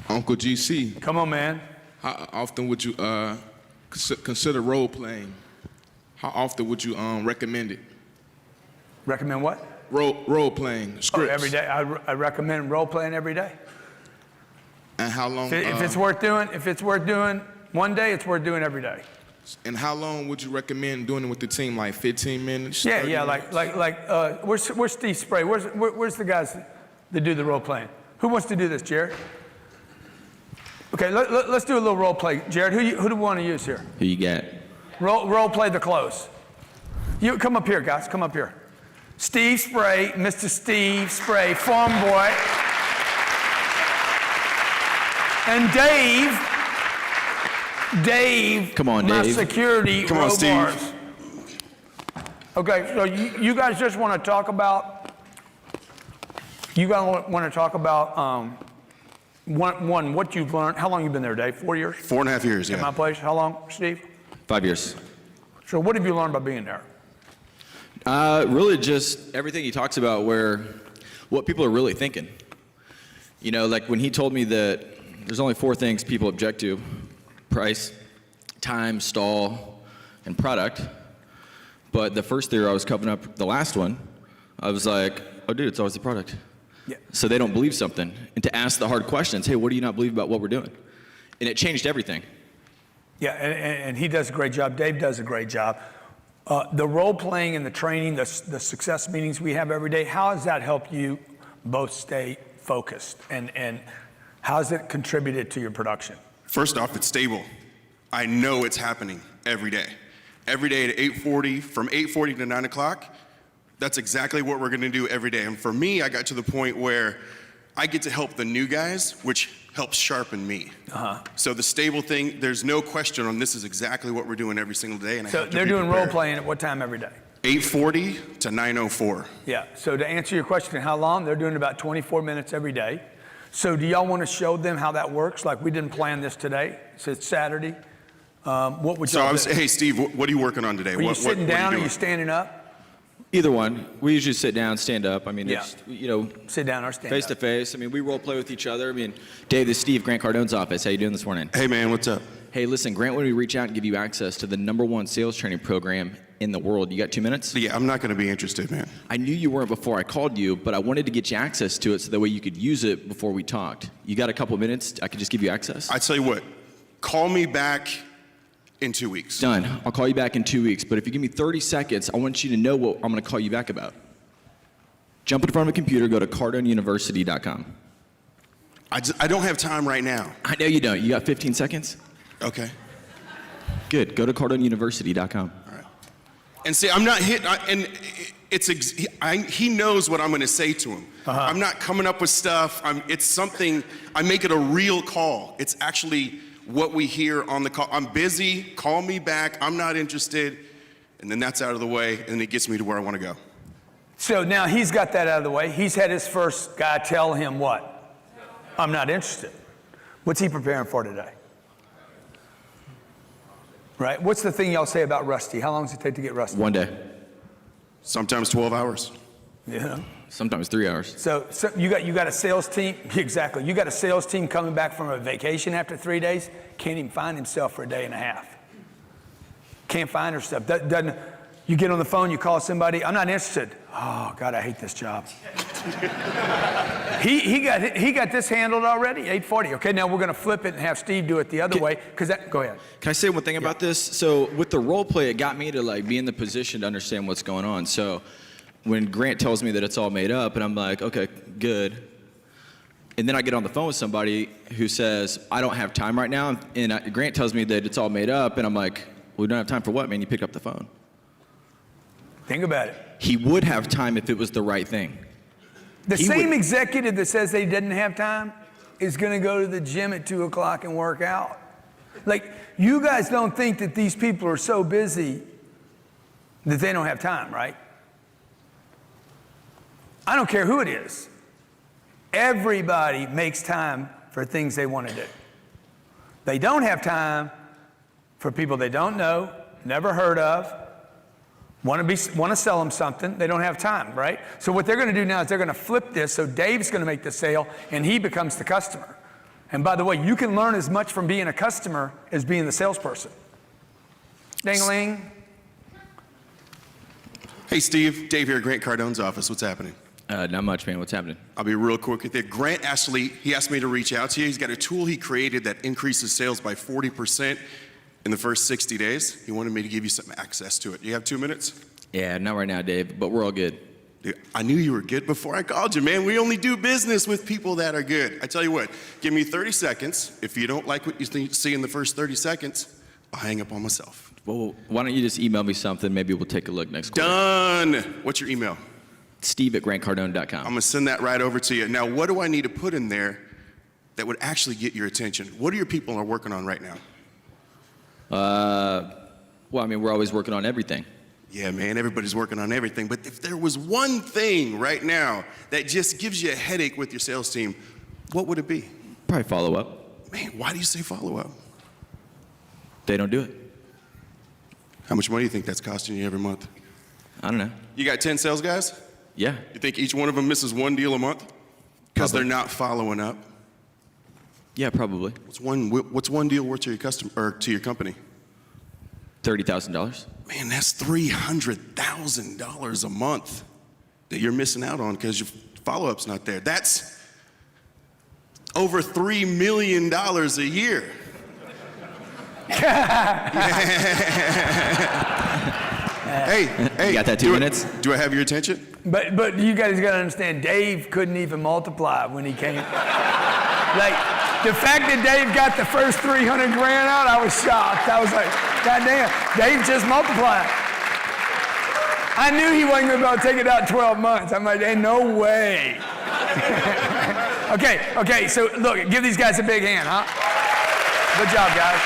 Uncle GC, Come on, man. how often would you consider role playing? How often would you recommend it? Recommend what? Role playing scripts. Every day. I recommend role playing every day. And how long? If it's worth doing one day, it's worth doing every day. And how long would you recommend doing it with the team? Like 15 minutes? Yeah, 30 minutes? Where's Steve Spray? Where's the guys that do the role playing? Who wants to do this, Jared? Okay, let's do a little role play. Jared, who do we want to use here? Who you got? Role play the close. You come up here, guys. Come up here. Steve Spray, Mr. Steve Spray, farm boy, and Dave. Come on, my Dave. security Come on, Steve. bars. Okay, so you guys just want to talk about. You guys want to talk about one what you've learned. How long you been there, Dave? 4 years. 4.5 years, At yeah. my place. How long, Steve? 5 years. So what have you learned by being there? Really just everything he talks about what people are really thinking. You know, like when he told me that there's only 4 things people object to: price, time, stall, and product. But the first theory I was covering up, the last one, I was like, oh dude, it's always the product. Yeah. So they don't believe something. And to ask the hard questions, hey, what do you not believe about what we're doing? And it changed everything. Yeah, and he does a great job. Dave does a great job. The role playing and the training, the success meetings we have every day, how has that helped you both stay focused? And how has it contributed to your production? First off, it's stable. I know it's happening every day. Every day at 8:40, from 8:40 to 9 o'clock, that's exactly what we're gonna do every day. And for me, I got to the point where I get to help the new guys, which helps sharpen me. So the stable thing, there's no question on this is exactly what we're doing every single day. And I So have to they're be doing role prepared. playing at what time every day? 8:40 to 9:04. Yeah, so to answer your question, how long? They're doing about 24 minutes every day. So do y'all want to show them how that works? Like, we didn't plan this today, so it's Saturday. What would So y'all I was, do? hey Steve, what are you working on today? Are you What sitting are down or you are you doing? standing up? Either one. We usually sit down, stand up. I mean, Yeah. it's, you know, Sit down or stand face up. to face. I mean, we role play with each other. I mean, Dave, this is Steve, Grant Cardone's office. How you doing this morning? Hey man, what's up? Hey, listen, Grant wanted me to reach out and give you access to the #1 sales training program in the world. You got 2 minutes? Yeah, I'm not gonna be interested, man. I knew you weren't before I called you, but I wanted to get you access to it so that way you could use it before we talked. You got a couple of minutes? I could just give you access? I tell you what, call me back in 2 weeks. Done. I'll call you back in 2 weeks, but if you give me 30 seconds, I want you to know what I'm gonna call you back about. Jump in front of a computer, go to CardoneUniversity.com. I don't have time right now. I know you don't. You got 15 seconds? Okay. Good. Go to CardoneUniversity.com. All right. And see, I'm not hit, he knows what I'm gonna say to him. I'm not coming up with stuff. It's something, I make it a real call. It's actually what we hear on the call. I'm busy, call me back, I'm not interested, and then that's out of the way, and it gets me to where I wanna go. So now he's got that out of the way. He's had his first guy tell him what? I'm not interested. What's he preparing for today? Right? What's the thing y'all say about Rusty? How long does it take to get Rusty? 1 day. Sometimes 12 hours. Yeah. Sometimes 3 hours. So you got a sales team. Exactly. You got a sales team coming back from a vacation after 3 days. Can't even find himself for a day and a half. Can't find herself. Doesn't. You get on the phone. You call somebody. I'm not interested. Oh God, I hate this job. he got this handled already. 8:40. Okay, now we're going to flip it and have Steve do it the other way. Go ahead. Can I say one thing about this? So with the role play, it got me to like be in the position to understand what's going on. So when Grant tells me that it's all made up, and I'm like, okay, good. And then I get on the phone with somebody who says, I don't have time right now. And Grant tells me that it's all made up, and I'm like, well, we don't have time for what, man? You picked up the phone. Think about it. He would have time if it was the right thing. The same executive that says they didn't have time is going to go to the gym at 2 o'clock and work out. Like, you guys don't think that these people are so busy that they don't have time, right? I don't care who it is. Everybody makes time for things they want to do. They don't have time for people they don't know, never heard of, want to sell them something. They don't have time, right? So what they're going to do now is they're going to flip this. So Dave's going to make the sale, and he becomes the customer. And by the way, you can learn as much from being a customer as being the salesperson. Ding-a-ling. Hey, Steve. Dave here at Grant Cardone's office. What's happening? Not much, man. What's happening? I'll be real quick with it. Grant actually, he asked me to reach out to you. He's got a tool he created that increases sales by 40% in the first 60 days. He wanted me to give you some access to it. You have 2 minutes? Yeah, not right now, Dave, but we're all good. Dude, I knew you were good before I called you, man. We only do business with people that are good. I tell you what, give me 30 seconds. If you don't like what you see in the first 30 seconds, I'll hang up on myself. Well, why don't you just email me something? Maybe we'll take a look next quarter. Done. What's your email? Steve@grantcardone.com. I'm gonna send that right over to you. Now, what do I need to put in there that would actually get your attention? What are your people are working on right now? Well, I mean, we're always working on everything. Yeah, man, everybody's working on everything. But if there was one thing right now that just gives you a headache with your sales team, what would it be? Probably follow up. Man, why do you say follow up? They don't do it. How much money do you think that's costing you every month? I don't know. You got 10 sales guys? Yeah. You think each one of them misses one deal a month? Because they're not following up? Yeah, probably. What's one deal worth to your customer or to your company? $30,000. Man, that's $300,000 a month that you're missing out on because your follow-up's not there. That's over $3 million a year. Hey, You got that 2 minutes? Do I have your attention? But you guys got to understand, Dave couldn't even multiply when he came. Like, the fact that Dave got the first 300 grand out, I was shocked. I was like, God damn, Dave just multiplied. I knew he wasn't going to be able to take it out 12 months. I'm like, ain't no way. Okay, so look, give these guys a big hand, huh? Good job, guys.